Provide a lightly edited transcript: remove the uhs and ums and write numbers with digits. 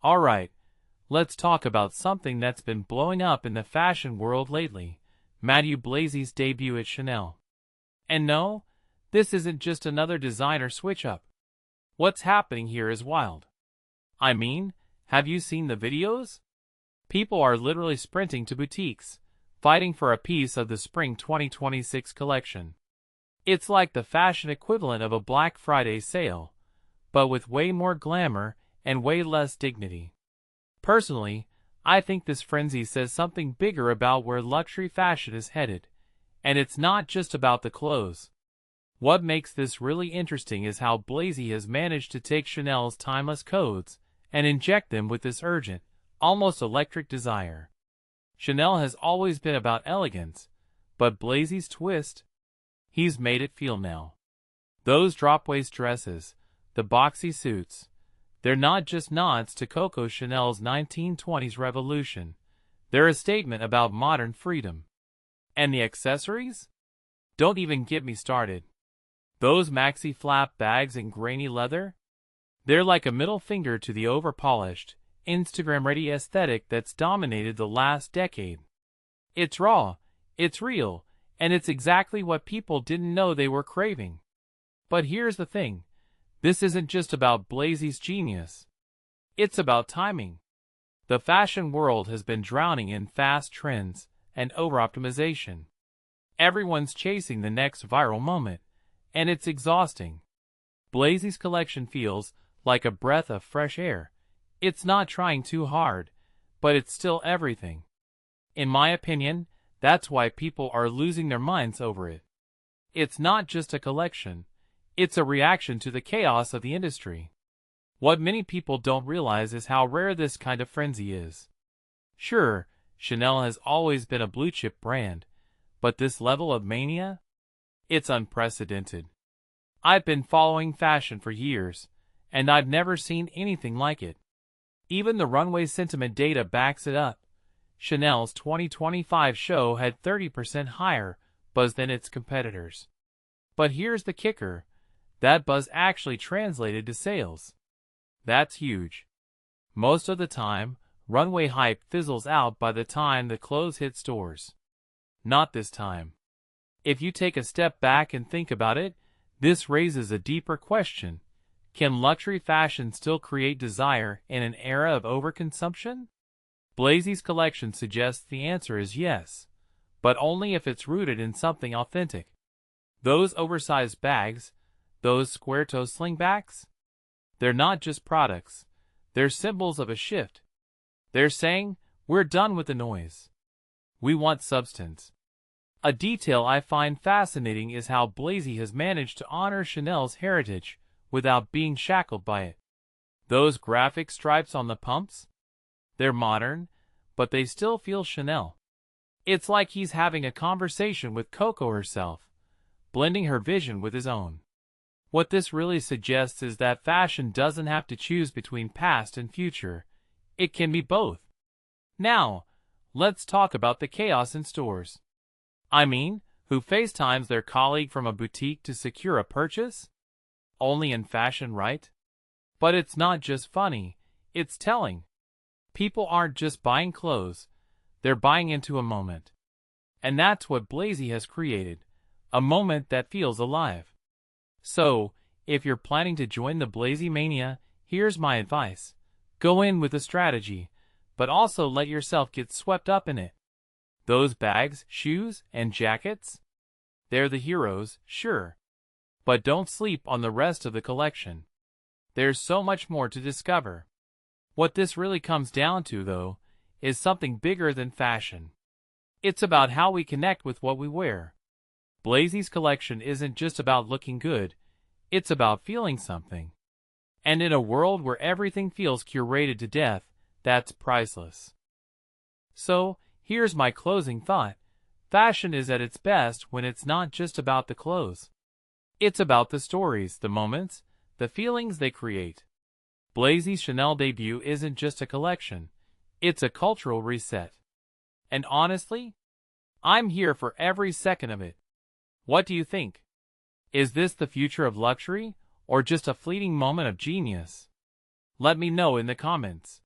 Alright, let's talk about something that's been blowing up in the fashion world lately, Matthieu Blazy's debut at Chanel. And no, this isn't just another designer switch-up. What's happening here is wild. I mean, have you seen the videos? People are literally sprinting to boutiques, fighting for a piece of the Spring 2026 collection. It's like the fashion equivalent of a Black Friday sale, but with way more glamour and way less dignity. Personally, I think this frenzy says something bigger about where luxury fashion is headed, and it's not just about the clothes. What makes this really interesting is how Blazy has managed to take Chanel's timeless codes and inject them with this urgent, almost electric desire. Chanel has always been about elegance, but Blazy's twist? He's made it feel now. Those drop-waist dresses, the boxy suits, they're not just nods to Coco Chanel's 1920s revolution. They're a statement about modern freedom. And the accessories? Don't even get me started. Those maxi flap bags in grainy leather? They're like a middle finger to the over-polished, Instagram-ready aesthetic that's dominated the last decade. It's raw, it's real, and it's exactly what people didn't know they were craving. But here's the thing. This isn't just about Blazy's genius. It's about timing. The fashion world has been drowning in fast trends and over-optimization. Everyone's chasing the next viral moment, and it's exhausting. Blazy's collection feels like a breath of fresh air. It's not trying too hard, but it's still everything. In my opinion, that's why people are losing their minds over it. It's not just a collection. It's a reaction to the chaos of the industry. What many people don't realize is how rare this kind of frenzy is. Sure, Chanel has always been a blue-chip brand, but this level of mania? It's unprecedented. I've been following fashion for years, and I've never seen anything like it. Even the runway sentiment data backs it up. Chanel's 2025 show had 30% higher buzz than its competitors. But here's the kicker. That buzz actually translated to sales. That's huge. Most of the time, runway hype fizzles out by the time the clothes hit stores. Not this time. If you take a step back and think about it, this raises a deeper question. Can luxury fashion still create desire in an era of overconsumption? Blazy's collection suggests the answer is yes, but only if it's rooted in something authentic. Those oversized bags, those square-toe slingbacks? They're not just products. They're symbols of a shift. They're saying, we're done with the noise. We want substance. A detail I find fascinating is how Blazy has managed to honor Chanel's heritage without being shackled by it. Those graphic stripes on the pumps? They're modern, but they still feel Chanel. It's like he's having a conversation with Coco herself, blending her vision with his own. What this really suggests is that fashion doesn't have to choose between past and future. It can be both. Now, let's talk about the chaos in stores. I mean, who FaceTimes their colleague from a boutique to secure a purchase? Only in fashion, right? But it's not just funny, it's telling. People aren't just buying clothes, they're buying into a moment. And that's what Blazy has created, a moment that feels alive. So, if you're planning to join the Blazy mania, here's my advice. Go in with a strategy, but also let yourself get swept up in it. Those bags, shoes, and jackets? They're the heroes, sure. But don't sleep on the rest of the collection. There's so much more to discover. What this really comes down to, though, is something bigger than fashion. It's about how we connect with what we wear. Blazy's collection isn't just about looking good, it's about feeling something. And in a world where everything feels curated to death, that's priceless. So, here's my closing thought. Fashion is at its best when it's not just about the clothes. It's about the stories, the moments, the feelings they create. Blazy's Chanel debut isn't just a collection, it's a cultural reset. And honestly, I'm here for every second of it. What do you think? Is this the future of luxury, or just a fleeting moment of genius? Let me know in the comments.